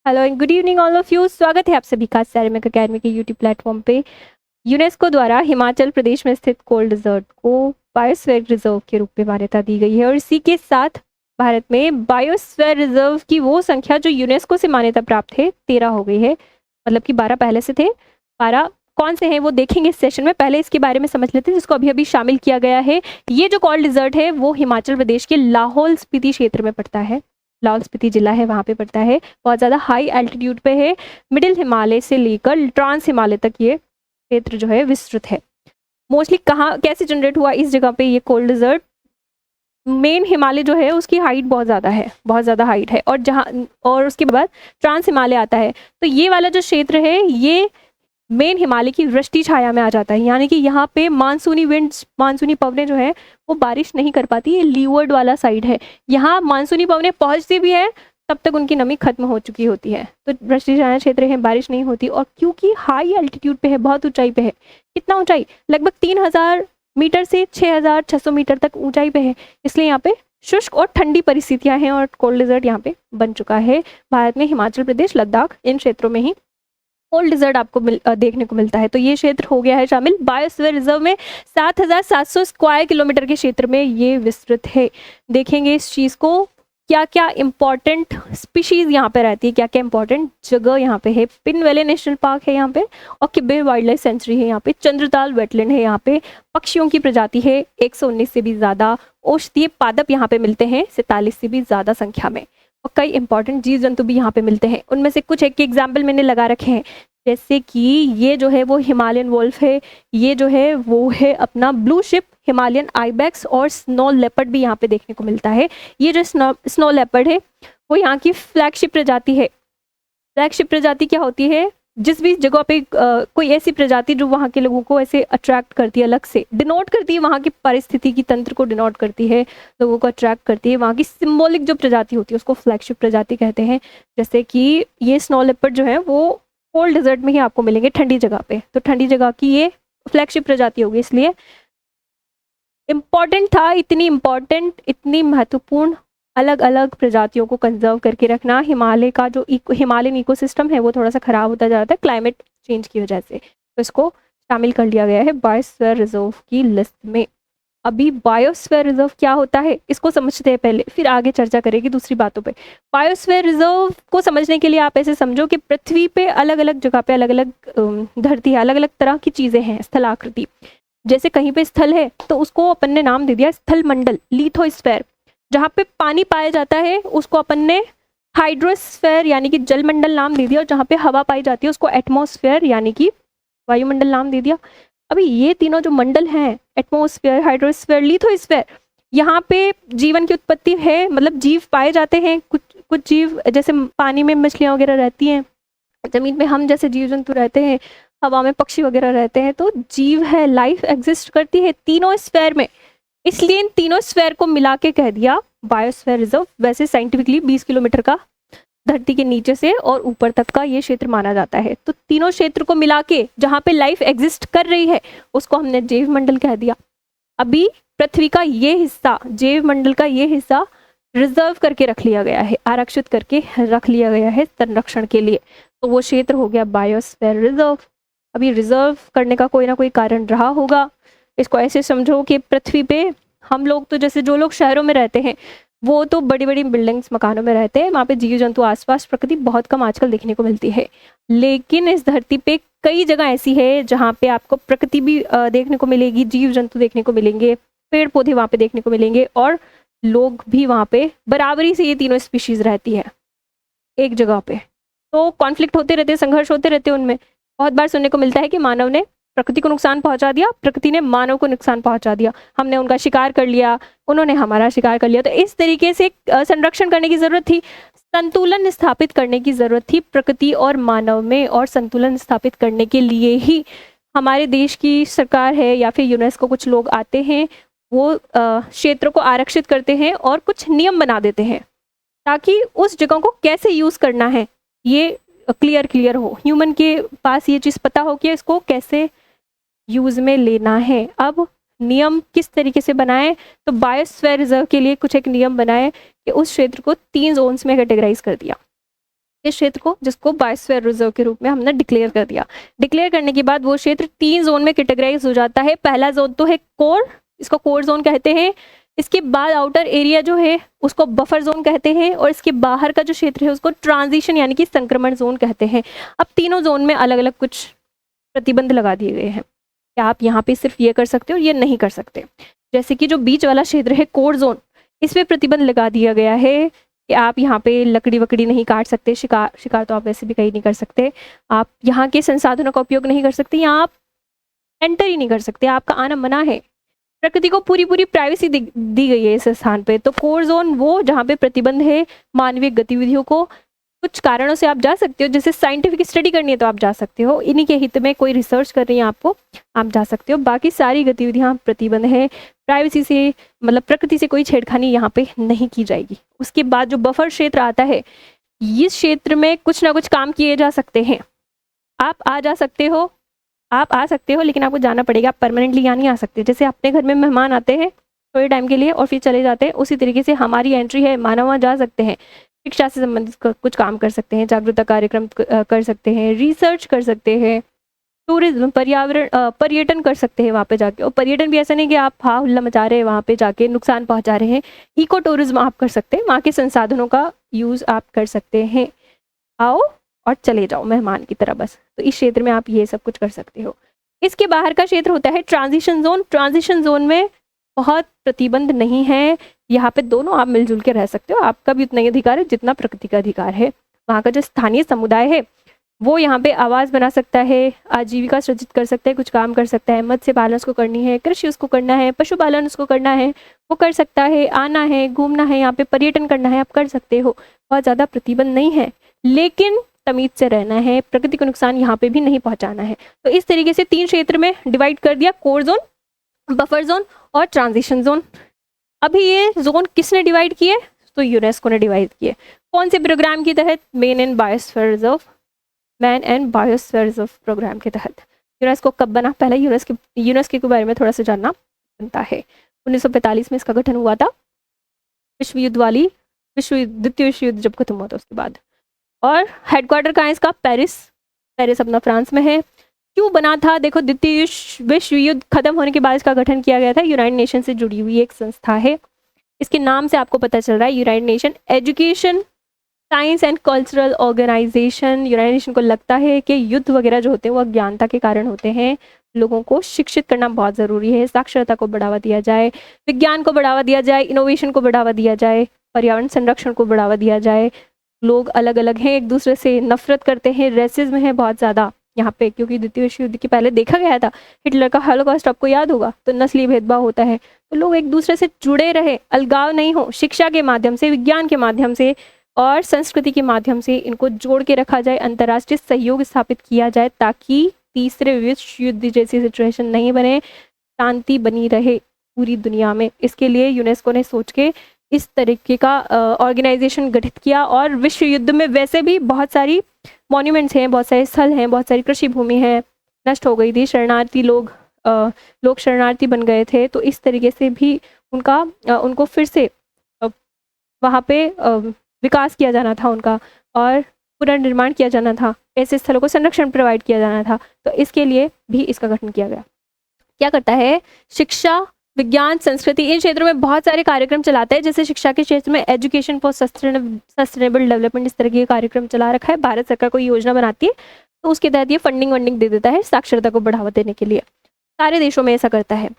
Hello and good evening all of you. स्वागत है आप सभी का सैरेमिक अकेडमी के यूट्यूब प्लेटफॉर्म पे। यूनेस्को द्वारा हिमाचल प्रदेश में स्थित कोल्ड डिजर्ट को बायोस्फीयर रिजर्व के रूप में मान्यता दी गई है और इसी के साथ भारत में बायोस्फीयर रिजर्व की वो संख्या जो यूनेस्को से मान्यता प्राप्त है 13 हो गई है। मतलब कि 12 पहले से थे, 12 कौन से हैं वो देखेंगे इस सेशन में। पहले इसके बारे में समझ लेते हैं जिसको अभी अभी शामिल किया गया है। ये जो कोल्ड डिजर्ट है वो हिमाचल प्रदेश के लाहौल स्पीति क्षेत्र में पड़ता है। लाहौल स्पीति जिला है, वहाँ पे पड़ता है। बहुत ज़्यादा हाई एल्टीट्यूड पे है। मिडिल हिमालय से लेकर ट्रांस हिमालय तक ये क्षेत्र जो है विस्तृत है। मोस्टली कहाँ कैसे जनरेट हुआ इस जगह पे ये कोल्ड डिजर्ट? मेन हिमालय जो है उसकी हाइट बहुत ज़्यादा है, बहुत ज़्यादा हाइट है, और उसके बाद ट्रांस हिमालय आता है। तो ये वाला जो क्षेत्र है ये मेन हिमालय की वृष्टि छाया में आ जाता है, यानी कि यहाँ पे मानसूनी विंड्स, मानसूनी पवनें जो है वो बारिश नहीं कर पाती। ये लीवर्ड वाला साइड है, यहाँ मानसूनी पवनें पहुँचती भी है तब तक उनकी नमी खत्म हो चुकी होती है। तो वृष्टि छाया क्षेत्र है, बारिश नहीं होती। और क्योंकि हाई एल्टीट्यूड पे है, बहुत ऊंचाई पे है, कितना ऊंचाई, लगभग 3000 मीटर से 6600 मीटर तक ऊंचाई पे है, इसलिए यहाँ पे शुष्क और ठंडी परिस्थितियां हैं और कोल्ड डिजर्ट यहाँ पे बन चुका है। भारत में हिमाचल प्रदेश, लद्दाख, इन क्षेत्रों में ही कोल्ड डिजर्ट आपको देखने को मिलता है। तो ये क्षेत्र हो गया है शामिल बायोस्फीयर रिजर्व में। 7700 स्क्वायर किलोमीटर के क्षेत्र में ये विस्तृत है। देखेंगे इस चीज को, क्या क्या इंपॉर्टेंट स्पीशीज यहाँ पे रहती है, क्या क्या इंपॉर्टेंट जगह यहाँ पे है। पिन वैली नेशनल पार्क है यहाँ पे, और किब्बे वाइल्ड लाइफ सेंचुरी है यहाँ पे, चंद्रताल वेटलैंड है यहाँ पे, पक्षियों की प्रजाति है 119 से भी ज्यादा, औषधीय पादप यहाँ पे मिलते हैं 47 से भी ज्यादा संख्या में, और कई इंपॉर्टेंट जीव जंतु भी यहाँ पे मिलते हैं। उनमें से कुछ एक एग्जाम्पल मैंने लगा रखे हैं, जैसे कि ये जो है वो हिमालयन वोल्फ है, ये जो है वो है अपना ब्लू शिप, हिमालयन आइबेक्स और स्नो लेपर्ड भी यहाँ पे देखने को मिलता है। ये जो स्नो लेपर्ड है वो यहाँ की फ्लैगशिप प्रजाति है। फ्लैगशिप प्रजाति क्या होती है? जिस भी जगह पे कोई ऐसी प्रजाति जो वहाँ के लोगों को ऐसे अट्रैक्ट करती है, अलग से डिनोट करती है, वहाँ की परिस्थिति की तंत्र को डिनोट करती है, लोगों को अट्रैक्ट करती है, वहाँ की सिंबॉलिक जो प्रजाति होती है उसको फ्लैगशिप प्रजाति कहते हैं। जैसे कि ये स्नो लेपर्ड जो है वो कोल्ड डिजर्ट में ही आपको मिलेंगे, ठंडी जगह पे। तो ठंडी जगह की ये फ्लैगशिप प्रजाति होगी, इसलिए इम्पॉर्टेंट था, इतनी इम्पॉर्टेंट, इतनी महत्वपूर्ण अलग अलग प्रजातियों को कंजर्व करके रखना। हिमालय का जो हिमालयन इकोसिस्टम है वो थोड़ा सा खराब होता जा रहा था क्लाइमेट चेंज की वजह से, तो इसको शामिल कर लिया गया है बायोस्फीयर रिजर्व की लिस्ट में। अभी बायोस्फीयर रिजर्व क्या होता है इसको समझते हैं पहले, फिर आगे चर्चा करेगी दूसरी बातों पे। बायोस्फीयर रिजर्व को समझने के लिए आप ऐसे समझो कि पृथ्वी पे अलग अलग जगह पे अलग अलग धरती है, अलग अलग तरह की चीजें हैं, स्थलाकृति। जैसे कहीं पे स्थल है तो उसको अपन ने नाम दे दिया स्थल मंडल, लिथोस्फेयर। जहाँ पे पानी पाया जाता है उसको अपन ने हाइड्रोस्फेयर यानी कि जलमंडल नाम दे दिया, और जहाँ पे हवा पाई जाती है उसको एटमॉस्फेयर यानी कि वायुमंडल नाम दे दिया। अभी ये तीनों जो मंडल हैं, एटमॉस्फेयर, हाइड्रोस्फेयर, लिथोस्फेयर, यहाँ पे जीवन की उत्पत्ति है, मतलब जीव पाए जाते हैं। कुछ जीव जैसे पानी में मछलियाँ वगैरह रहती हैं, जमीन में हम जैसे जीव जंतु रहते हैं, हवा में पक्षी वगैरह रहते हैं, तो जीव है, लाइफ एग्जिस्ट करती है तीनों स्फेयर में। इसलिए इन तीनों स्फेयर को मिला के कह दिया बायोस्फीयर रिजर्व। वैसे साइंटिफिकली 20 किलोमीटर का धरती के नीचे से और ऊपर तक का ये क्षेत्र माना जाता है। तो तीनों क्षेत्र को मिला के जहाँ पे लाइफ एग्जिस्ट कर रही है उसको हमने जैव मंडल कह दिया। अभी पृथ्वी का ये हिस्सा, जैव मंडल का ये हिस्सा रिजर्व करके रख लिया गया है, आरक्षित करके रख लिया गया है संरक्षण के लिए, तो वो क्षेत्र हो गया बायोस्फीयर रिजर्व। अभी रिजर्व करने का कोई ना कोई कारण रहा होगा। इसको ऐसे समझो कि पृथ्वी पे हम लोग तो जैसे जो लोग शहरों में रहते हैं वो तो बड़ी बड़ी बिल्डिंग्स, मकानों में रहते हैं, वहाँ पे जीव जंतु आसपास, प्रकृति बहुत कम आजकल देखने को मिलती है। लेकिन इस धरती पे कई जगह ऐसी है जहाँ पे आपको प्रकृति भी देखने को मिलेगी, जीव जंतु देखने को मिलेंगे, पेड़ पौधे वहाँ पे देखने को मिलेंगे, और लोग भी वहाँ पे बराबरी से ये तीनों स्पीशीज रहती है एक जगह पे। तो कॉन्फ्लिक्ट होते रहते हैं, संघर्ष होते रहते हैं। उनमें बहुत बार सुनने को मिलता है कि मानव ने प्रकृति को नुकसान पहुंचा दिया, प्रकृति ने मानव को नुकसान पहुंचा दिया, हमने उनका शिकार कर लिया, उन्होंने हमारा शिकार कर लिया। तो इस तरीके से संरक्षण करने की जरूरत थी, संतुलन स्थापित करने की जरूरत थी प्रकृति और मानव में, और संतुलन स्थापित करने के लिए ही हमारे देश की सरकार है या फिर यूनेस्को कुछ लोग आते हैं, वो क्षेत्र को आरक्षित करते हैं और कुछ नियम बना देते हैं ताकि उस जगह को कैसे यूज करना है ये क्लियर हो, ह्यूमन के पास ये चीज़ पता हो कि इसको कैसे यूज में लेना है। अब नियम किस तरीके से बनाए, तो बायोस्फीयर रिजर्व के लिए कुछ एक नियम बनाए कि उस क्षेत्र को 3 जोन्स में कैटेगराइज कर दिया। इस क्षेत्र को, जिसको बायोस्फीयर रिजर्व के रूप में हमने डिक्लेयर कर दिया। डिक्लेयर करने के बाद वो क्षेत्र 3 जोन में कैटेगराइज हो जाता है। पहला जोन तो है कोर, इसको कोर जोन कहते हैं। इसके बाद आउटर एरिया जो है उसको बफर जोन कहते हैं, और इसके बाहर का जो क्षेत्र है उसको ट्रांजिशन यानी कि संक्रमण जोन कहते हैं। अब तीनों जोन में अलग अलग कुछ प्रतिबंध लगा दिए गए हैं कि आप यहाँ पे सिर्फ ये कर सकते हो, ये नहीं कर सकते। जैसे कि जो बीच वाला क्षेत्र है कोर जोन, इसमें प्रतिबंध लगा दिया गया है कि आप यहाँ पे लकड़ी वकड़ी नहीं काट सकते, शिकार तो आप वैसे भी कहीं नहीं कर सकते, आप यहाँ के संसाधनों का उपयोग नहीं कर सकते, यहाँ आप एंटर ही नहीं कर सकते, आपका आना मना है। प्रकृति को पूरी प्राइवेसी दी गई है इस स्थान पे। तो कोर जोन वो जहाँ पे प्रतिबंध है मानवीय गतिविधियों को, कुछ कारणों से आप जा सकते हो, जैसे साइंटिफिक स्टडी करनी है तो आप जा सकते हो, इन्हीं के हित में कोई रिसर्च कर रही है आपको, आप जा सकते हो। बाकी सारी गतिविधियां प्रतिबंध है, प्राइवेसी से मतलब प्रकृति से कोई छेड़खानी यहाँ पे नहीं की जाएगी। उसके बाद जो बफर क्षेत्र आता है, इस क्षेत्र में कुछ ना कुछ काम किए जा सकते हैं। आप आ सकते हो लेकिन आपको जाना पड़ेगा, आप परमानेंटली यहाँ नहीं आ सकते। जैसे अपने घर में मेहमान आते हैं थोड़े टाइम के लिए और फिर चले जाते हैं, उसी तरीके से हमारी एंट्री है, मानव वहाँ जा सकते हैं, शिक्षा से संबंधित कुछ काम कर सकते हैं, जागरूकता कार्यक्रम कर सकते हैं, रिसर्च कर सकते हैं, टूरिज्म पर्यटन कर सकते हैं वहाँ पे जाके। और पर्यटन भी ऐसा नहीं कि आप हा हुल्ला मचा रहे हैं वहाँ पे जाके नुकसान पहुँचा रहे हैं, इको टूरिज्म आप कर सकते हैं, वहाँ के संसाधनों का यूज़ आप कर सकते हैं। आओ और चले जाओ मेहमान की तरह बस। तो इस क्षेत्र में आप ये सब कुछ कर सकते हो। इसके बाहर का क्षेत्र होता है ट्रांजिशन जोन। ट्रांजिशन जोन में बहुत प्रतिबंध नहीं है, यहाँ पे दोनों आप मिलजुल के रह सकते हो, आपका भी उतना ही अधिकार है जितना प्रकृति का अधिकार है। वहाँ का जो स्थानीय समुदाय है वो यहाँ पे आवास बना सकता है, आजीविका सृजित कर सकता है, कुछ काम कर सकता है, मत्स्य पालन उसको करनी है, कृषि उसको करना है, पशुपालन उसको करना है, वो कर सकता है, आना है, घूमना है, यहाँ पे पर्यटन करना है, आप कर सकते हो। बहुत ज़्यादा प्रतिबंध नहीं है, लेकिन तमीज से रहना है, प्रकृति को नुकसान यहाँ पे भी नहीं पहुँचाना है। तो इस तरीके से 3 क्षेत्र में डिवाइड कर दिया, कोर जोन, बफर जोन और ट्रांजिशन जोन। अभी ये जोन किसने डिवाइड किए? तो यूनेस्को ने डिवाइड किए। कौन से प्रोग्राम के तहत? Man and biosphere reserve program के तहत। यूनेस्को कब बना? पहले यूनेस्को के बारे में थोड़ा सा जानना बनता है। 1945 में इसका गठन हुआ था, द्वितीय विश्व युद्ध जब खत्म हुआ था उसके बाद। और हेडक्वार्टर कहाँ है इसका? पेरिस अपना फ्रांस में है। क्यों बना था? देखो, द्वितीय विश्व युद्ध खत्म होने के बाद इसका गठन किया गया था। यूनाइटेड नेशन से जुड़ी हुई एक संस्था है, इसके नाम से आपको पता चल रहा है, United Nation Education Science and Cultural Organization. United Nation को लगता है कि युद्ध वगैरह जो होते हैं वो अज्ञानता के कारण होते हैं, लोगों को शिक्षित करना बहुत ज़रूरी है, साक्षरता को बढ़ावा दिया जाए, विज्ञान को बढ़ावा दिया जाए, इनोवेशन को बढ़ावा दिया जाए, पर्यावरण संरक्षण को बढ़ावा दिया जाए। लोग अलग अलग हैं, एक दूसरे से नफरत करते हैं, रेसिज्म है बहुत ज़्यादा यहाँ पे, क्योंकि द्वितीय विश्व युद्ध के पहले देखा गया था हिटलर का हॉलोकॉस्ट, आपको याद होगा। तो नस्लीय भेदभाव होता है, तो लोग एक दूसरे से जुड़े रहे, अलगाव नहीं हो, शिक्षा के माध्यम से, विज्ञान के माध्यम से और संस्कृति के माध्यम से इनको जोड़ के रखा जाए, अंतर्राष्ट्रीय सहयोग स्थापित किया जाए, ताकि तीसरे विश्व युद्ध जैसी सिचुएशन नहीं बने, शांति बनी रहे पूरी दुनिया में। इसके लिए यूनेस्को ने सोच के इस तरीके का ऑर्गेनाइजेशन गठित किया। और विश्व युद्ध में वैसे भी बहुत सारी मॉन्यूमेंट्स हैं, बहुत सारे स्थल हैं, बहुत सारी कृषि भूमि है नष्ट हो गई थी, शरणार्थी लोग शरणार्थी बन गए थे। तो इस तरीके से भी उनको फिर से वहाँ पे विकास किया जाना था उनका, और पुनर्निर्माण किया जाना था, ऐसे स्थलों को संरक्षण प्रोवाइड किया जाना था। तो इसके लिए भी इसका गठन किया गया। क्या करता है? शिक्षा, विज्ञान, संस्कृति, इन क्षेत्रों में बहुत सारे कार्यक्रम चलाता है। जैसे शिक्षा के क्षेत्र में एजुकेशन फॉर सस्टेनेबल डेवलपमेंट, इस तरह के कार्यक्रम चला रखा है। भारत सरकार कोई योजना बनाती है तो उसके तहत ये फंडिंग दे देता है साक्षरता को बढ़ावा देने के लिए। सारे देशों में ऐसा करता है।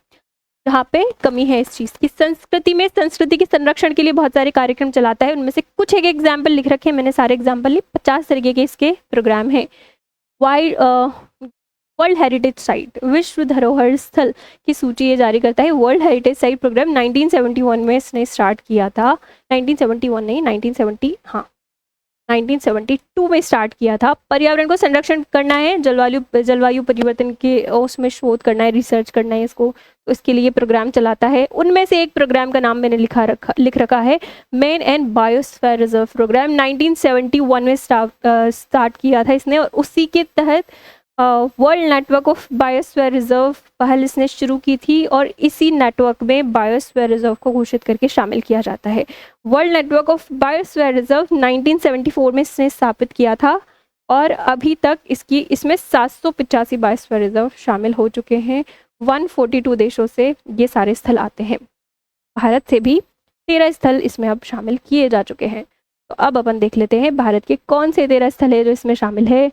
जहाँ पे कमी है इस चीज़ की, संस्कृति के संरक्षण के लिए बहुत सारे कार्यक्रम चलाता है। उनमें से कुछ एक एग्जाम्पल लिख रखे हैं मैंने, सारे एग्जाम्पल नहीं, 50 तरीके के इसके प्रोग्राम हैं। वर्ल्ड हेरिटेज साइट, विश्व धरोहर स्थल की सूची ये जारी करता है। वर्ल्ड हेरिटेज साइट प्रोग्राम 1971 में इसने स्टार्ट किया था। 1971 नहीं, 1972 में स्टार्ट किया था। पर्यावरण को संरक्षण करना है, जलवायु परिवर्तन के उसमें शोध करना है, रिसर्च करना है इसको, तो इसके लिए प्रोग्राम चलाता है। उनमें से एक प्रोग्राम का नाम मैंने लिख रखा है man and biosphere reserve program. 1971 में स्टार्ट किया था इसने, और उसी के तहत world network of biosphere reserve पहल इसने शुरू की थी और इसी नेटवर्क में बायोस्फीयर रिजर्व को घोषित करके शामिल किया जाता है। World network of biosphere reserve 1974 में इसने स्थापित किया था और अभी तक इसमें 785 बायोस्फीयर रिजर्व शामिल हो चुके हैं। 142 देशों से ये सारे स्थल आते हैं। भारत से भी 13 स्थल इसमें अब शामिल किए जा चुके हैं। तो अब अपन देख लेते हैं भारत के कौन से 13 स्थल है जो इसमें शामिल है,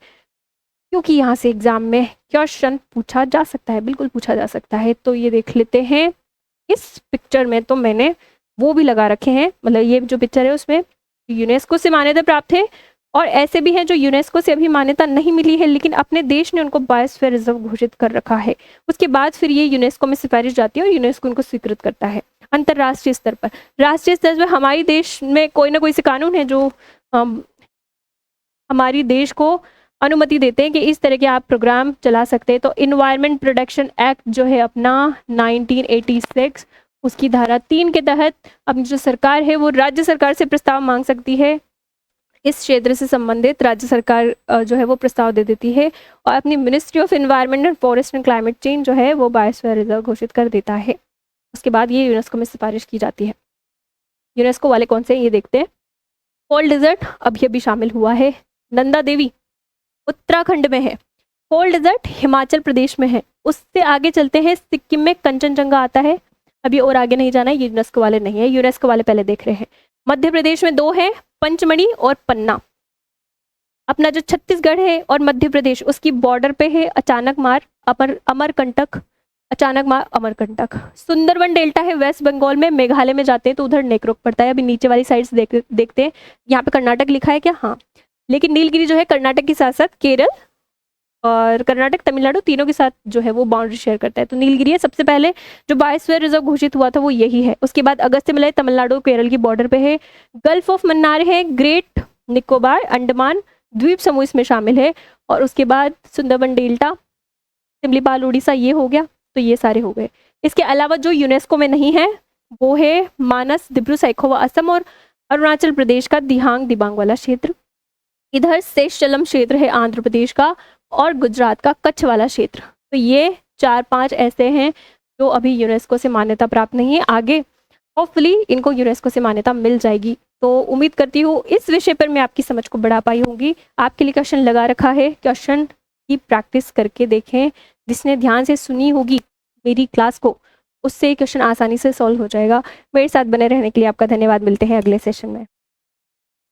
क्योंकि यहाँ से एग्जाम में क्वेश्चन पूछा जा सकता है, बिल्कुल पूछा जा सकता है। तो ये देख लेते हैं। इस पिक्चर में तो मैंने वो भी लगा रखे हैं, मतलब ये जो पिक्चर है उसमें यूनेस्को से मान्यता प्राप्त है और ऐसे भी हैं जो यूनेस्को से अभी मान्यता नहीं मिली है लेकिन अपने देश ने उनको बायोस्फीयर रिजर्व घोषित कर रखा है। उसके बाद फिर ये यूनेस्को में सिफारिश जाती है और यूनेस्को उनको स्वीकृत करता है। अंतर्राष्ट्रीय स्तर पर, राष्ट्रीय स्तर पर हमारे देश में कोई ना कोई से कानून है जो हमारी देश को अनुमति देते हैं कि इस तरह के आप प्रोग्राम चला सकते हैं। तो इन्वायरमेंट प्रोटेक्शन एक्ट जो है अपना 1986, उसकी धारा 3 के तहत अपनी जो सरकार है वो राज्य सरकार से प्रस्ताव मांग सकती है। इस क्षेत्र से संबंधित राज्य सरकार जो है वो प्रस्ताव दे देती है और अपनी ministry of environment and forest and climate change जो है वो बायोस्फीयर रिजर्व घोषित कर देता है। उसके बाद ये यूनेस्को में सिफारिश की जाती है। यूनेस्को वाले कौन से ये देखते हैं। कोल डिजर्ट अभी अभी शामिल हुआ है। नंदा देवी उत्तराखंड में है। कोल डिजर्ट हिमाचल प्रदेश में है। उससे आगे चलते हैं, सिक्किम में कंचनजंगा आता है। अभी और आगे नहीं जाना है, ये यूनेस्को वाले नहीं है, यूनेस्को वाले पहले देख रहे हैं। मध्य प्रदेश में 2 है, पंचमढ़ी और पन्ना। अपना जो छत्तीसगढ़ है और मध्य प्रदेश उसकी बॉर्डर पे है अचानकमार, अमरकंटक, अचानकमार अमरकंटक। सुंदरवन डेल्टा है वेस्ट बंगाल में। मेघालय में जाते हैं तो उधर नेकरोक पड़ता है। अभी नीचे वाली साइड देखते हैं, यहाँ पे कर्नाटक लिखा है क्या, हाँ, लेकिन नीलगिरी जो है कर्नाटक के साथ साथ केरल और कर्नाटक तमिलनाडु तीनों के साथ जो है वो बाउंड्री शेयर करता है। तो नीलगिरी है। सबसे पहले जो बायोस्फीयर रिजर्व घोषित हुआ था वो यही है। उसके बाद अगस्त मलय तमिलनाडु केरल की बॉर्डर पे है। गल्फ ऑफ मन्नार है, ग्रेट निकोबार अंडमान द्वीप समूह इसमें शामिल है। और उसके बाद सुंदरबन डेल्टा, सिमलीपाल उड़ीसा, ये हो गया। तो ये सारे हो गए। इसके अलावा जो यूनेस्को में नहीं है वो है मानस, दिब्रू सैखोवा असम और अरुणाचल प्रदेश का दिहांग दिबांग वाला क्षेत्र। इधर शेषचलम क्षेत्र है आंध्र प्रदेश का और गुजरात का कच्छ वाला क्षेत्र। तो ये 4-5 ऐसे हैं जो अभी यूनेस्को से मान्यता प्राप्त नहीं है। आगे होपफुली इनको यूनेस्को से मान्यता मिल जाएगी। तो उम्मीद करती हूँ इस विषय पर मैं आपकी समझ को बढ़ा पाई होंगी। आपके लिए क्वेश्चन लगा रखा है, क्वेश्चन की प्रैक्टिस करके देखें। जिसने ध्यान से सुनी होगी मेरी क्लास को उससे क्वेश्चन आसानी से सॉल्व हो जाएगा। मेरे साथ बने रहने के लिए आपका धन्यवाद। मिलते हैं अगले सेशन में।